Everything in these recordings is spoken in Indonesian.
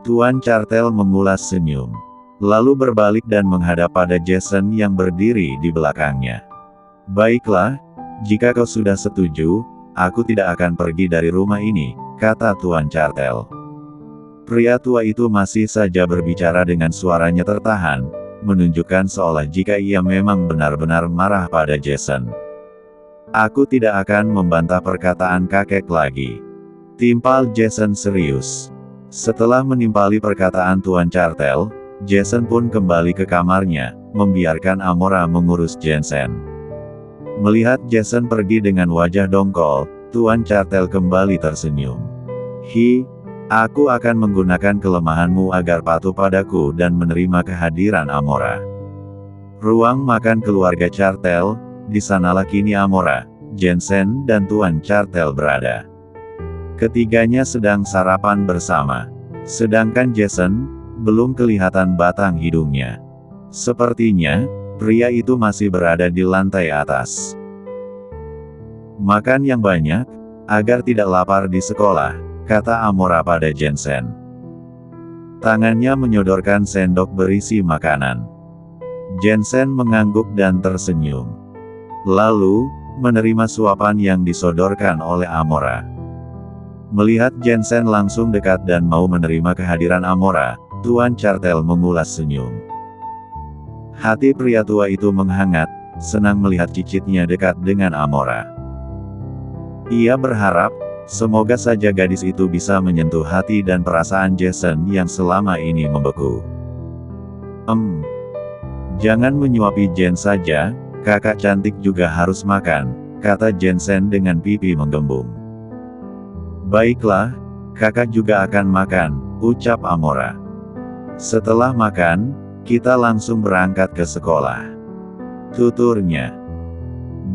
Tuan Cartel mengulas senyum. Lalu berbalik dan menghadap pada Jason yang berdiri di belakangnya. Baiklah, jika kau sudah setuju, aku tidak akan pergi dari rumah ini, kata Tuan Cartel. Pria tua itu masih saja berbicara dengan suaranya tertahan, menunjukkan seolah jika ia memang benar-benar marah pada Jason. Aku tidak akan membantah perkataan kakek lagi. Timpal Jason serius. Setelah menimpali perkataan Tuan Cartel, Jason pun kembali ke kamarnya, membiarkan Amora mengurus Jensen. Melihat Jason pergi dengan wajah dongkol, Tuan Cartel kembali tersenyum. Aku akan menggunakan kelemahanmu agar patuh padaku dan menerima kehadiran Amora. Ruang makan keluarga Cartel, di sanalah kini Amora, Jensen dan Tuan Cartel berada. Ketiganya sedang sarapan bersama. Sedangkan Jason, belum kelihatan batang hidungnya. Sepertinya, pria itu masih berada di lantai atas. Makan yang banyak, agar tidak lapar di sekolah, kata Amora pada Jensen. Tangannya menyodorkan sendok berisi makanan. Jensen mengangguk dan tersenyum. Lalu, menerima suapan yang disodorkan oleh Amora. Melihat Jensen langsung dekat dan mau menerima kehadiran Amora, Tuan Cartel mengulas senyum. Hati pria tua itu menghangat, senang melihat cicitnya dekat dengan Amora. Ia berharap, semoga saja gadis itu bisa menyentuh hati dan perasaan Jason yang selama ini membeku. Jangan menyuapi Jen saja, kakak cantik juga harus makan, kata Jensen dengan pipi menggembung. Baiklah, kakak juga akan makan, ucap Amora. Setelah makan, kita langsung berangkat ke sekolah, tuturnya.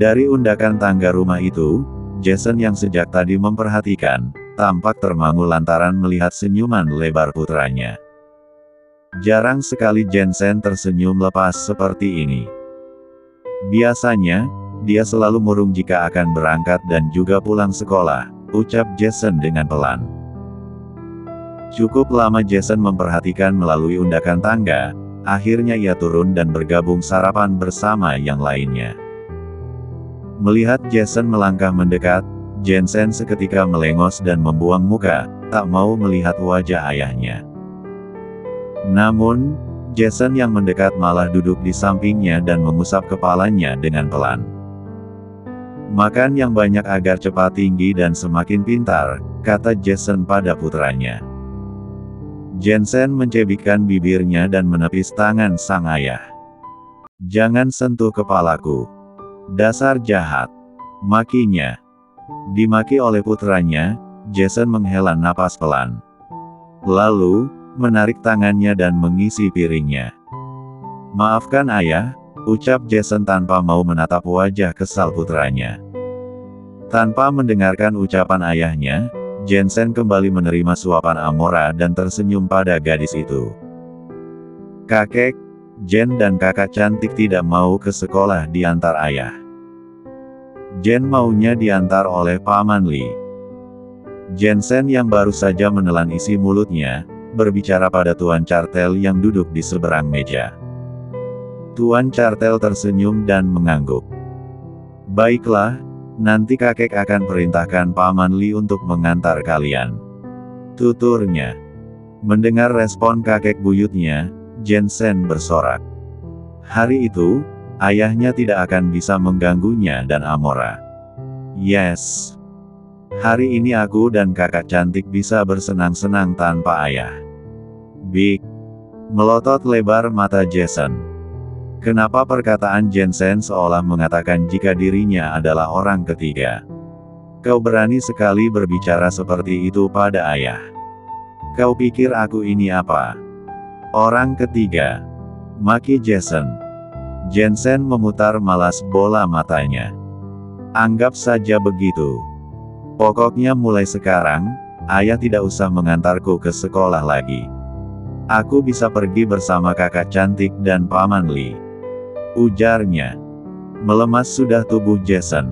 Dari undakan tangga rumah itu, Jason yang sejak tadi memperhatikan, tampak termangu lantaran melihat senyuman lebar putranya. Jarang sekali Jensen tersenyum lepas seperti ini. Biasanya, dia selalu murung jika akan berangkat dan juga pulang sekolah, ucap Jason dengan pelan. Cukup lama Jason memperhatikan melalui undakan tangga, akhirnya ia turun dan bergabung sarapan bersama yang lainnya. Melihat Jason melangkah mendekat, Jensen seketika melengos dan membuang muka, tak mau melihat wajah ayahnya. Namun, Jason yang mendekat malah duduk di sampingnya dan mengusap kepalanya dengan pelan. Makan yang banyak agar cepat tinggi dan semakin pintar, kata Jason pada putranya. Jensen mencebikkan bibirnya dan menepis tangan sang ayah. Jangan sentuh kepalaku. Dasar jahat. Makinya. Dimaki oleh putranya, Jason menghela napas pelan. Lalu, menarik tangannya dan mengisi piringnya. Maafkan ayah, ucap Jason tanpa mau menatap wajah kesal putranya. Tanpa mendengarkan ucapan ayahnya, Jensen kembali menerima suapan Amora dan tersenyum pada gadis itu. Kakek, Jen dan kakak cantik tidak mau ke sekolah diantar ayah. Jen maunya diantar oleh Paman Lee. Jensen yang baru saja menelan isi mulutnya, berbicara pada Tuan Cartel yang duduk di seberang meja. Tuan Cartel tersenyum dan mengangguk. Baiklah, nanti kakek akan perintahkan Paman Lee untuk mengantar kalian, tuturnya. Mendengar respon kakek buyutnya, Jensen bersorak. Hari itu, ayahnya tidak akan bisa mengganggunya dan Amora. Yes. Hari ini aku dan kakak cantik bisa bersenang-senang tanpa ayah. Big. Melotot lebar mata Jason. Kenapa perkataan Jensen seolah mengatakan jika dirinya adalah orang ketiga? Kau berani sekali berbicara seperti itu pada ayah. Kau pikir aku ini apa? Orang ketiga. Maki Jason. Jensen memutar malas bola matanya. Anggap saja begitu. Pokoknya mulai sekarang, ayah tidak usah mengantarku ke sekolah lagi. Aku bisa pergi bersama kakak cantik dan Paman Lee, ujarnya. Melemas sudah tubuh Jason.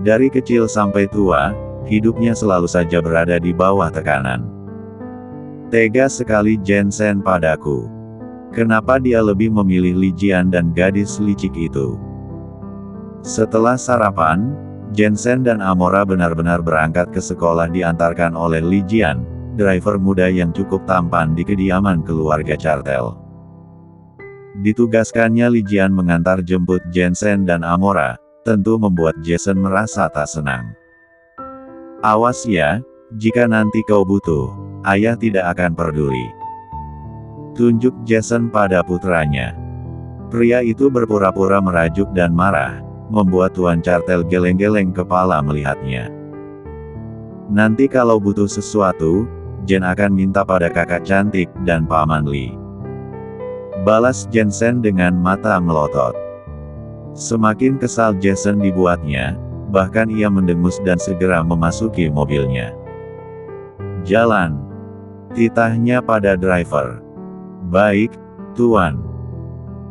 Dari kecil sampai tua, hidupnya selalu saja berada di bawah tekanan. Tega sekali Jensen padaku. Kenapa dia lebih memilih Li Jian dan gadis licik itu? Setelah sarapan, Jensen dan Amora benar-benar berangkat ke sekolah diantarkan oleh Li Jian, driver muda yang cukup tampan di kediaman keluarga Cartel. Ditugaskannya Li Jian mengantar jemput Jensen dan Amora, tentu membuat Jason merasa tak senang. Awas ya, jika nanti kau butuh, ayah tidak akan peduli. Tunjuk Jason pada putranya. Pria itu berpura-pura merajuk dan marah, membuat Tuan Cartel geleng-geleng kepala melihatnya. Nanti kalau butuh sesuatu, Jen akan minta pada kakak cantik dan Paman Li. Balas Jensen dengan mata melotot. Semakin kesal Jason dibuatnya, bahkan ia mendengus dan segera memasuki mobilnya. Jalan. Titahnya pada driver. Baik, Tuan.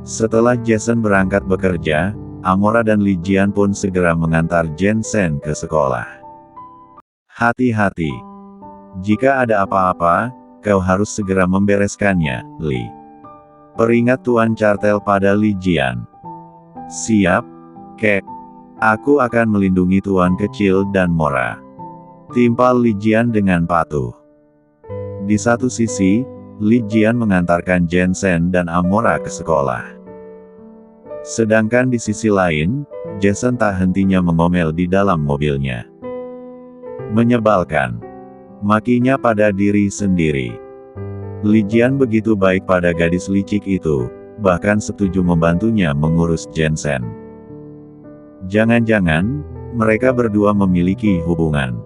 Setelah Jason berangkat bekerja, Amora dan Li Jian pun segera mengantar Jensen ke sekolah. Hati-hati. Jika ada apa-apa, kau harus segera membereskannya, Li. Peringat Tuan Cartel pada Li Jian. Siap, Kek. Aku akan melindungi Tuan kecil dan Mora. Timpal Li Jian dengan patuh. Di satu sisi, Li Jian mengantarkan Jensen dan Amora ke sekolah. Sedangkan di sisi lain, Jason tak hentinya mengomel di dalam mobilnya. Menyebalkan. Makinya pada diri sendiri. Li Jian begitu baik pada gadis licik itu, bahkan setuju membantunya mengurus Jensen. Jangan-jangan, mereka berdua memiliki hubungan.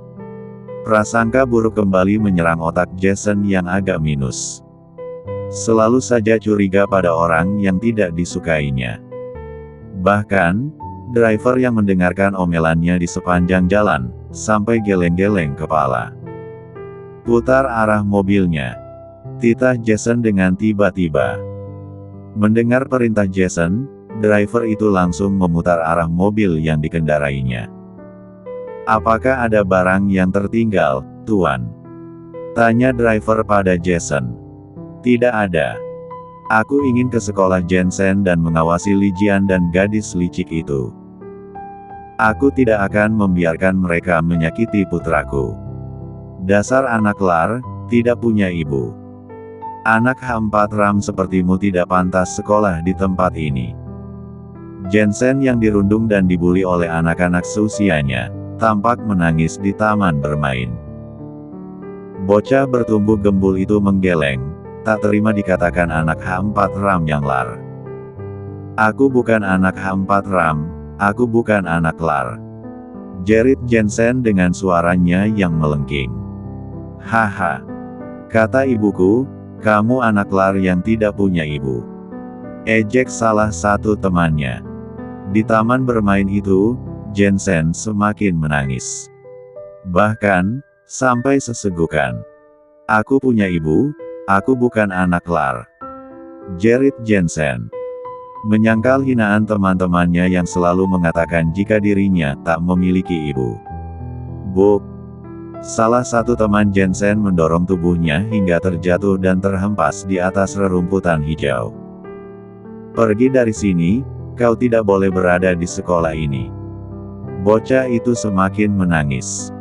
Prasangka buruk kembali menyerang otak Jason yang agak minus. Selalu saja curiga pada orang yang tidak disukainya. Bahkan, driver yang mendengarkan omelannya di sepanjang jalan, sampai geleng-geleng kepala. Putar arah mobilnya. Titah Jason dengan tiba-tiba. Mendengar perintah Jason, driver itu langsung memutar arah mobil yang dikendarainya. Apakah ada barang yang tertinggal, Tuan? Tanya driver pada Jason. Tidak ada. Aku ingin ke sekolah Jensen dan mengawasi Li Jian dan gadis licik itu. Aku tidak akan membiarkan mereka menyakiti putraku. Dasar anak lar, tidak punya ibu. Anak H4 Ram sepertimu tidak pantas sekolah di tempat ini. Jensen yang dirundung dan dibuli oleh anak-anak seusianya, tampak menangis di taman bermain. Bocah bertumbuh gembul itu menggeleng, tak terima dikatakan anak H4 Ram yang lar. Aku bukan anak H4 Ram, aku bukan anak lar. Jerit Jensen dengan suaranya yang melengking. Haha. Kata ibuku, kamu anak lar yang tidak punya ibu. Ejek salah satu temannya. Di taman bermain itu, Jensen semakin menangis. Bahkan, sampai sesegukan. Aku punya ibu, aku bukan anak lar. Jerit Jensen. Menyangkal hinaan teman-temannya yang selalu mengatakan jika dirinya tak memiliki ibu. Buk. Salah satu teman Jensen mendorong tubuhnya hingga terjatuh dan terhempas di atas rerumputan hijau. Pergi dari sini, kau tidak boleh berada di sekolah ini. Bocah itu semakin menangis.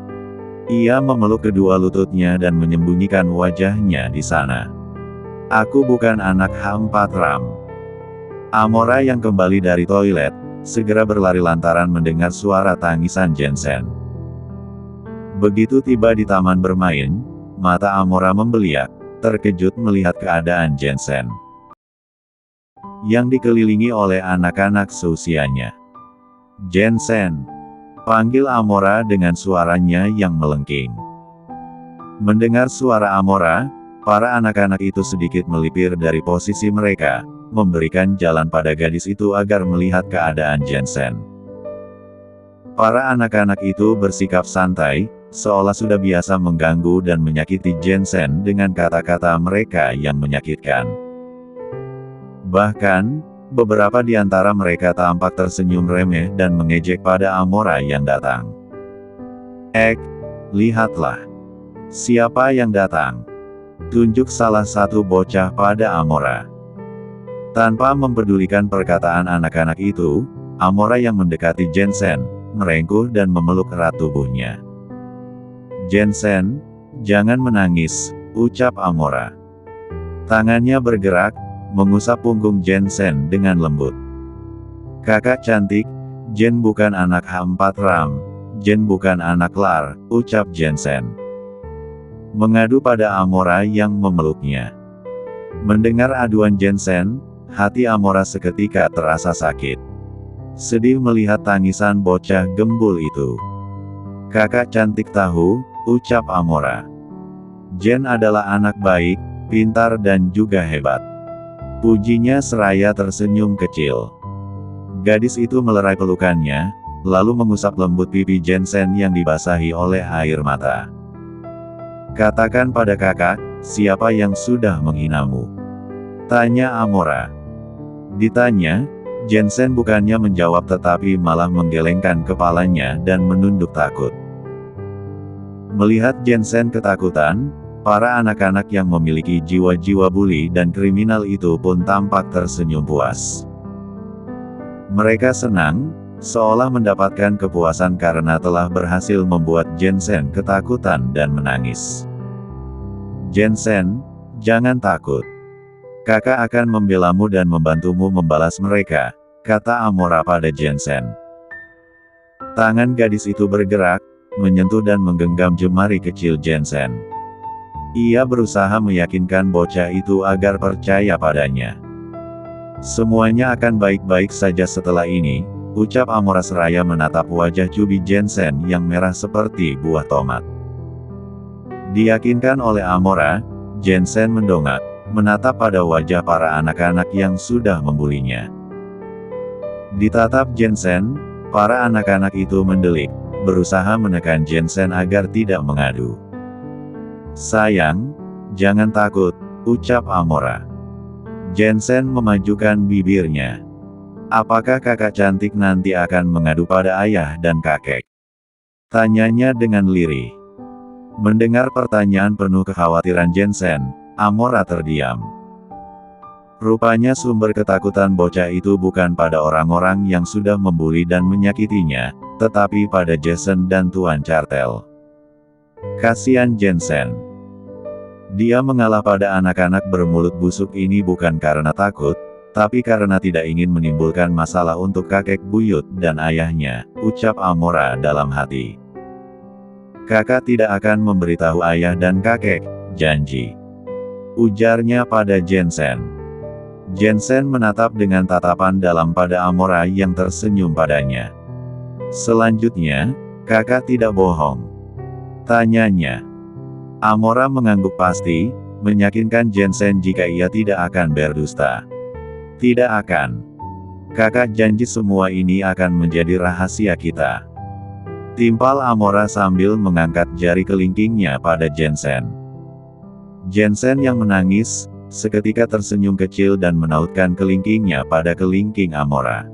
Ia memeluk kedua lututnya dan menyembunyikan wajahnya di sana. Aku bukan anak H4 Ram. Amora yang kembali dari toilet, segera berlari lantaran mendengar suara tangisan Jensen. Begitu tiba di taman bermain, mata Amora membeliak, terkejut melihat keadaan Jensen. Yang dikelilingi oleh anak-anak seusianya. Jensen. Panggil Amora dengan suaranya yang melengking. Mendengar suara Amora, para anak-anak itu sedikit melipir dari posisi mereka, memberikan jalan pada gadis itu agar melihat keadaan Jensen. Para anak-anak itu bersikap santai, seolah sudah biasa mengganggu dan menyakiti Jensen dengan kata-kata mereka yang menyakitkan. Bahkan, beberapa di antara mereka tampak tersenyum remeh dan mengejek pada Amora yang datang. Lihatlah. Siapa yang datang? tunjuk salah satu bocah pada Amora. Tanpa mempedulikan perkataan anak-anak itu, Amora yang mendekati Jensen, merengkuh dan memeluk erat tubuhnya. "Jensen, jangan menangis," ucap Amora. Tangannya bergerak, mengusap punggung Jensen dengan lembut. "Kakak cantik, Jen bukan anak H4 Ram, Jen bukan anak Lar," ucap Jensen. Mengadu pada Amora yang memeluknya. Mendengar aduan Jensen, hati Amora seketika terasa sakit. Sedih melihat tangisan bocah gembul itu. "Kakak cantik tahu," ucap Amora. "Jen adalah anak baik, pintar dan juga hebat," pujinya seraya tersenyum kecil. Gadis itu melerai pelukannya, lalu mengusap lembut pipi Jensen yang dibasahi oleh air mata. "Katakan pada kakak, siapa yang sudah menghinamu?" tanya Amora. Ditanya, Jensen bukannya menjawab tetapi malah menggelengkan kepalanya dan menunduk takut. Melihat Jensen ketakutan, para anak-anak yang memiliki jiwa-jiwa buli dan kriminal itu pun tampak tersenyum puas. Mereka senang, seolah mendapatkan kepuasan karena telah berhasil membuat Jensen ketakutan dan menangis. "Jensen, jangan takut. Kakak akan membelamu dan membantumu membalas mereka," kata Amora pada Jensen. Tangan gadis itu bergerak, menyentuh dan menggenggam jemari kecil Jensen. Ia berusaha meyakinkan bocah itu agar percaya padanya. "Semuanya akan baik-baik saja setelah ini," ucap Amora seraya menatap wajah cubi Jensen yang merah seperti buah tomat. Diyakinkan oleh Amora, Jensen mendongak, menatap pada wajah para anak-anak yang sudah membulinya. Ditatap Jensen, para anak-anak itu mendelik, berusaha menekan Jensen agar tidak mengadu. "Sayang, jangan takut," ucap Amora. Jensen memajukan bibirnya. "Apakah kakak cantik nanti akan mengadu pada ayah dan kakek?" tanyanya dengan lirih. Mendengar pertanyaan penuh kekhawatiran Jensen, Amora terdiam. Rupanya sumber ketakutan bocah itu bukan pada orang-orang yang sudah membuli dan menyakitinya, tetapi pada Jason dan Tuan Cartel. Kasihan Jensen. Dia mengalah pada anak-anak bermulut busuk ini bukan karena takut, tapi karena tidak ingin menimbulkan masalah untuk kakek buyut dan ayahnya, ucap Amora dalam hati. "Kakak tidak akan memberitahu ayah dan kakek, janji," ujarnya pada Jensen. Jensen menatap dengan tatapan dalam pada Amora yang tersenyum padanya. "Selanjutnya, kakak tidak bohong?" tanyanya. Amora mengangguk pasti, meyakinkan Jensen jika ia tidak akan berdusta. "Tidak akan. Kakak janji semua ini akan menjadi rahasia kita," timpal Amora sambil mengangkat jari kelingkingnya pada Jensen. Jensen yang menangis, seketika tersenyum kecil dan menautkan kelingkingnya pada kelingking Amora.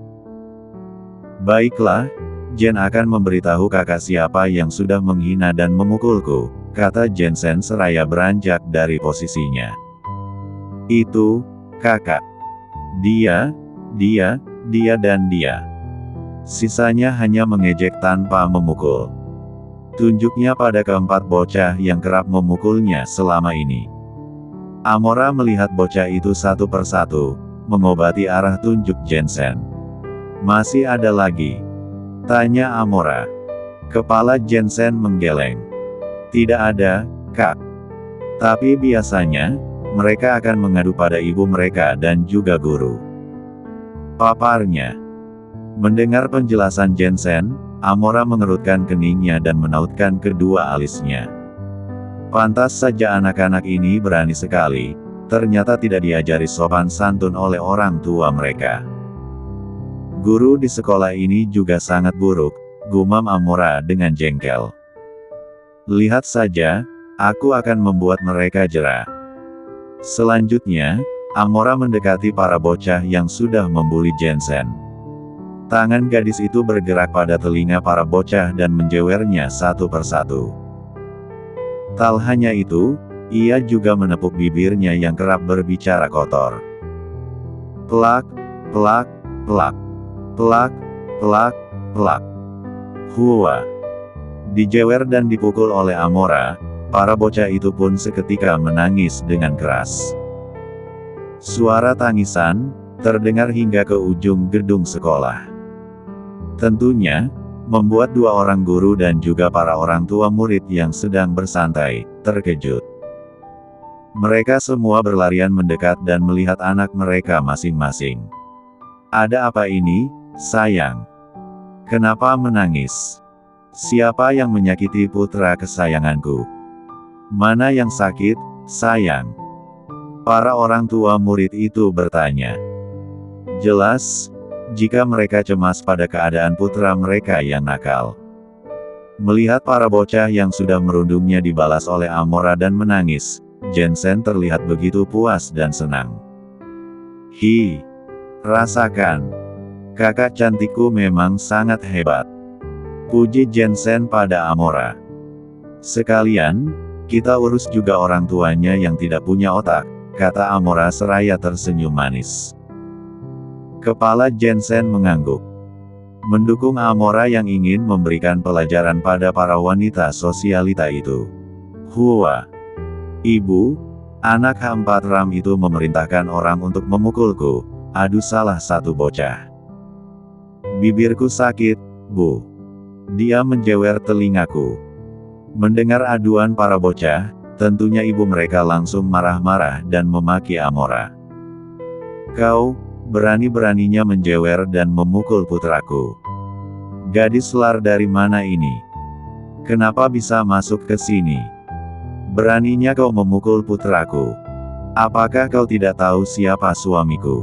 "Baiklah, Jen akan memberitahu kakak siapa yang sudah menghina dan memukulku," kata Jensen seraya beranjak dari posisinya. "Itu, kakak. Dia, dan dia. Sisanya hanya mengejek tanpa memukul." Tunjuknya pada keempat bocah yang kerap memukulnya selama ini. Amora melihat bocah itu satu persatu, mengobati arah tunjuk Jensen. "Masih ada lagi?" tanya Amora. Kepala Jensen menggeleng. "Tidak ada, Kak. Tapi biasanya, mereka akan mengadu pada ibu mereka dan juga guru," paparnya. Mendengar penjelasan Jensen, Amora mengerutkan keningnya dan menautkan kedua alisnya. Pantas saja anak-anak ini berani sekali, ternyata tidak diajari sopan santun oleh orang tua mereka. "Guru di sekolah ini juga sangat buruk," gumam Amora dengan jengkel. "Lihat saja, aku akan membuat mereka jera." Selanjutnya, Amora mendekati para bocah yang sudah membuli Jensen. Tangan gadis itu bergerak pada telinga para bocah dan menjewernya satu persatu. Tak hanya itu, Ia juga menepuk bibirnya yang kerap berbicara kotor. Plak, plak, plak. Plak, plak, plak. Hua. Dijewer dan dipukul oleh Amora, para bocah itu pun seketika menangis dengan keras. Suara tangisan terdengar hingga ke ujung gedung sekolah. Tentunya, membuat dua orang guru dan juga para orang tua murid yang sedang bersantai terkejut. Mereka semua berlarian mendekat dan melihat anak mereka masing-masing. Ada apa ini, sayang? Kenapa menangis? Siapa yang menyakiti putra kesayanganku? Mana yang sakit, sayang? Para orang tua murid itu bertanya. Jelas, jika mereka cemas pada keadaan putra mereka yang nakal. Melihat para bocah yang sudah merundungnya dibalas oleh Amora dan menangis, Jensen terlihat begitu puas dan senang. Hi, rasakan. Kakak cantikku memang sangat hebat. Puji Jensen pada Amora. Sekalian, kita urus juga orang tuanya yang tidak punya otak, kata Amora seraya tersenyum manis. Kepala Jensen mengangguk. Mendukung Amora yang ingin memberikan pelajaran pada para wanita sosialita itu. Hua. Ibu, anak H4 Ram itu memerintahkan orang untuk memukulku, adu salah satu bocah. Bibirku sakit, Bu. Dia menjewer telingaku. Mendengar aduan para bocah, tentunya ibu mereka langsung marah-marah dan memaki Amora. Kau, berani-beraninya menjewer dan memukul putraku. Gadis lar dari mana ini? Kenapa bisa masuk ke sini? Beraninya kau memukul putraku. Apakah kau tidak tahu siapa suamiku?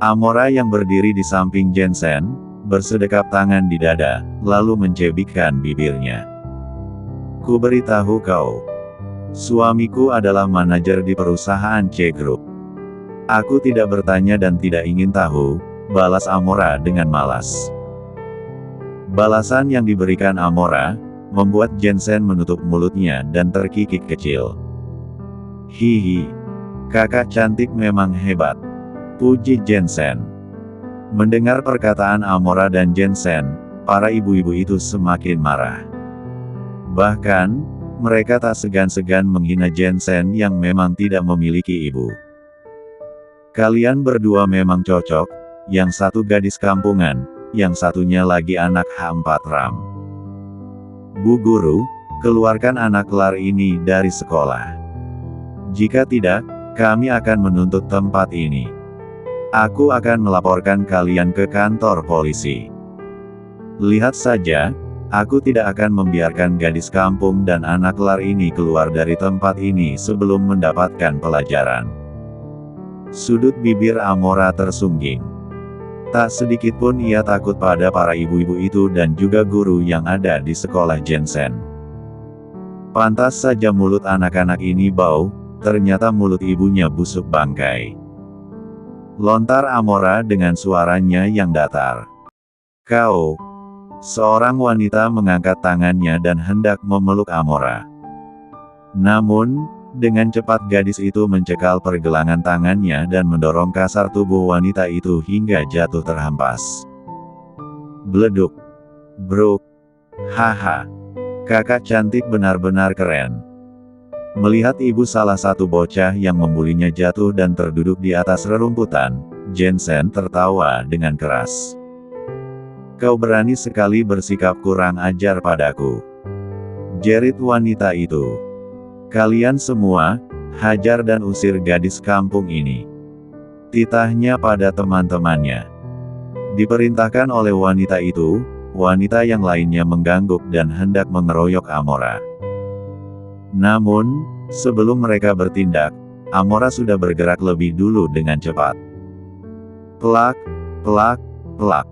Amora yang berdiri di samping Jensen, bersedekap tangan di dada, lalu mencebikkan bibirnya. Ku beritahu kau. Suamiku adalah manajer di perusahaan C Group. Aku tidak bertanya dan tidak ingin tahu, balas Amora dengan malas. Balasan yang diberikan Amora, membuat Jensen menutup mulutnya dan terkikik kecil. Hihi. Kakak cantik memang hebat. Puji Jensen. Mendengar perkataan Amora dan Jensen, para ibu-ibu itu semakin marah. Bahkan, mereka tak segan-segan menghina Jensen yang memang tidak memiliki ibu. Kalian berdua memang cocok, yang satu gadis kampungan, yang satunya lagi anak H4 Ram. Bu Guru, keluarkan anak lar ini dari sekolah. Jika tidak, kami akan menuntut tempat ini. Aku akan melaporkan kalian ke kantor polisi. Lihat saja, aku tidak akan membiarkan gadis kampung dan anak lar ini keluar dari tempat ini sebelum mendapatkan pelajaran. Sudut bibir Amora tersungging. Tak sedikit pun ia takut pada para ibu-ibu itu dan juga guru yang ada di sekolah Jensen. Pantas saja mulut anak-anak ini bau, ternyata mulut ibunya busuk bangkai. Lontar Amora dengan suaranya yang datar. Kau. Seorang wanita mengangkat tangannya dan hendak memeluk Amora. Namun, dengan cepat gadis itu mencekal pergelangan tangannya dan mendorong kasar tubuh wanita itu hingga jatuh terhempas. Bleduk. Bruk. Haha. Kakak cantik benar-benar keren. Melihat ibu salah satu bocah yang membulinya jatuh dan terduduk di atas rerumputan, Jensen tertawa dengan keras. Kau berani sekali bersikap kurang ajar padaku. Jerit wanita itu. Kalian semua, hajar dan usir gadis kampung ini. Titahnya pada teman-temannya. Diperintahkan oleh wanita itu, wanita yang lainnya mengangguk dan hendak mengeroyok Amora. Namun, sebelum mereka bertindak, Amora sudah bergerak lebih dulu dengan cepat. Plak, plak, plak.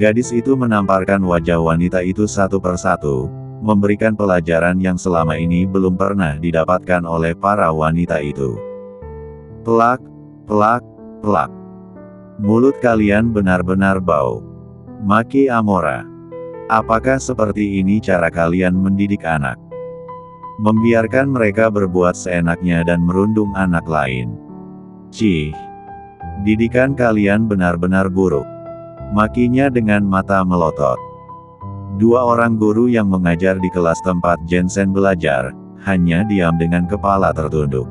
Gadis itu menamparkan wajah wanita itu satu persatu, memberikan pelajaran yang selama ini belum pernah didapatkan oleh para wanita itu. Plak, plak, plak. Mulut kalian benar-benar bau. Maki Amora. Apakah seperti ini cara kalian mendidik anak? Membiarkan mereka berbuat seenaknya dan merundung anak lain. Cih! Didikan kalian benar-benar buruk. Makinya dengan mata melotot. Dua orang guru yang mengajar di kelas tempat Jensen belajar, hanya diam dengan kepala tertunduk.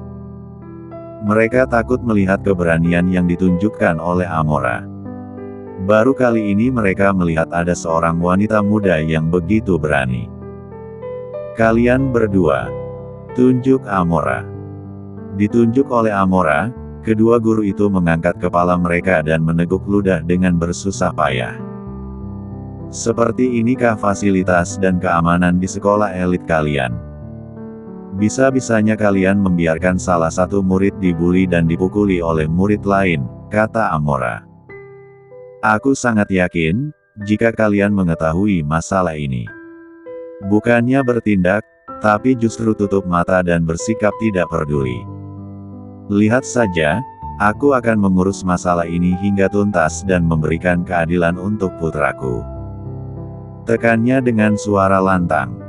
Mereka takut melihat keberanian yang ditunjukkan oleh Amora. Baru kali ini mereka melihat ada seorang wanita muda yang begitu berani. Kalian berdua. Tunjuk Amora. Ditunjuk oleh Amora, kedua guru itu mengangkat kepala mereka dan meneguk ludah dengan bersusah payah. Seperti inikah fasilitas dan keamanan di sekolah elit kalian? Bisa-bisanya kalian membiarkan salah satu murid dibuli dan dipukuli oleh murid lain, kata Amora. Aku sangat yakin, jika kalian mengetahui masalah ini. Bukannya bertindak, tapi justru tutup mata dan bersikap tidak peduli. Lihat saja, aku akan mengurus masalah ini hingga tuntas dan memberikan keadilan untuk putraku. Tekannya dengan suara lantang.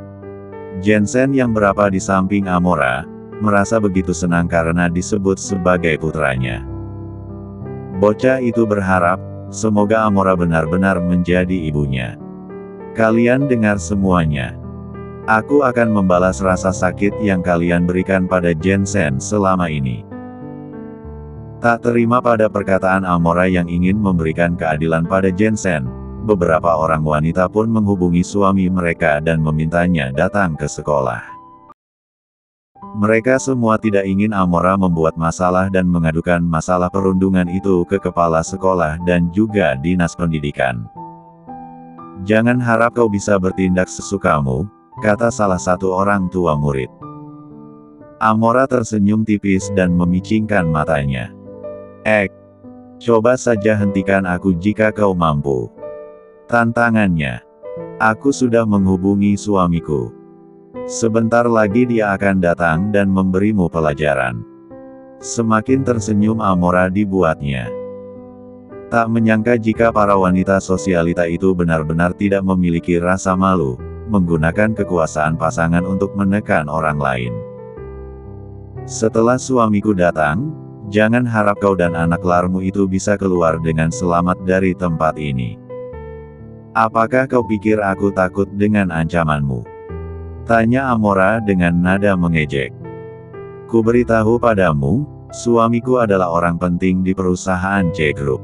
Jensen yang berada di samping Amora, merasa begitu senang karena disebut sebagai putranya. Bocah itu berharap, semoga Amora benar-benar menjadi ibunya. Kalian dengar semuanya. Aku akan membalas rasa sakit yang kalian berikan pada Jensen selama ini. Tak terima pada perkataan Amora yang ingin memberikan keadilan pada Jensen, beberapa orang wanita pun menghubungi suami mereka dan memintanya datang ke sekolah. Mereka semua tidak ingin Amora membuat masalah dan mengadukan masalah perundungan itu ke kepala sekolah dan juga dinas pendidikan. Jangan harap kau bisa bertindak sesukamu, kata salah satu orang tua murid. Amora tersenyum tipis dan memicingkan matanya. Coba saja hentikan aku jika kau mampu. Tantangannya. Aku sudah menghubungi suamiku. Sebentar lagi dia akan datang dan memberimu pelajaran. Semakin tersenyum Amora dibuatnya. Tak menyangka jika para wanita sosialita itu benar-benar tidak memiliki rasa malu, menggunakan kekuasaan pasangan untuk menekan orang lain. Setelah suamiku datang, jangan harap kau dan anak larmu itu bisa keluar dengan selamat dari tempat ini. Apakah kau pikir aku takut dengan ancamanmu? Tanya Amora dengan nada mengejek. Kuberitahu padamu, suamiku adalah orang penting di perusahaan C Group.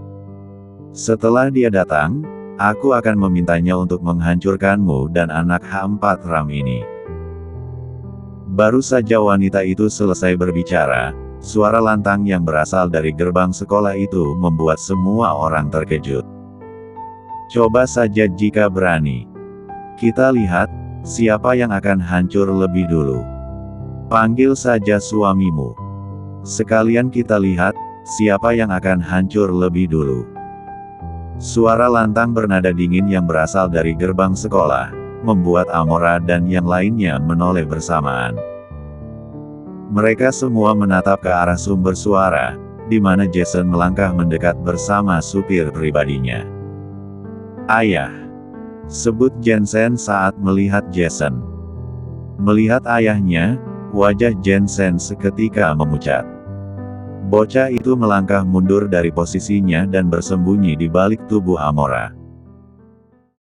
Setelah dia datang, aku akan memintanya untuk menghancurkanmu dan anak H4 Ram ini. Baru saja wanita itu selesai berbicara, suara lantang yang berasal dari gerbang sekolah itu membuat semua orang terkejut. Coba saja jika berani. Kita lihat, siapa yang akan hancur lebih dulu. Panggil saja suamimu. Sekalian kita lihat, siapa yang akan hancur lebih dulu. Suara lantang bernada dingin yang berasal dari gerbang sekolah, membuat Amora dan yang lainnya menoleh bersamaan. Mereka semua menatap ke arah sumber suara, di mana Jason melangkah mendekat bersama supir pribadinya. Ayah! Sebut Jensen saat melihat Jason. Melihat ayahnya, wajah Jensen seketika memucat. Bocah itu melangkah mundur dari posisinya dan bersembunyi di balik tubuh Amora.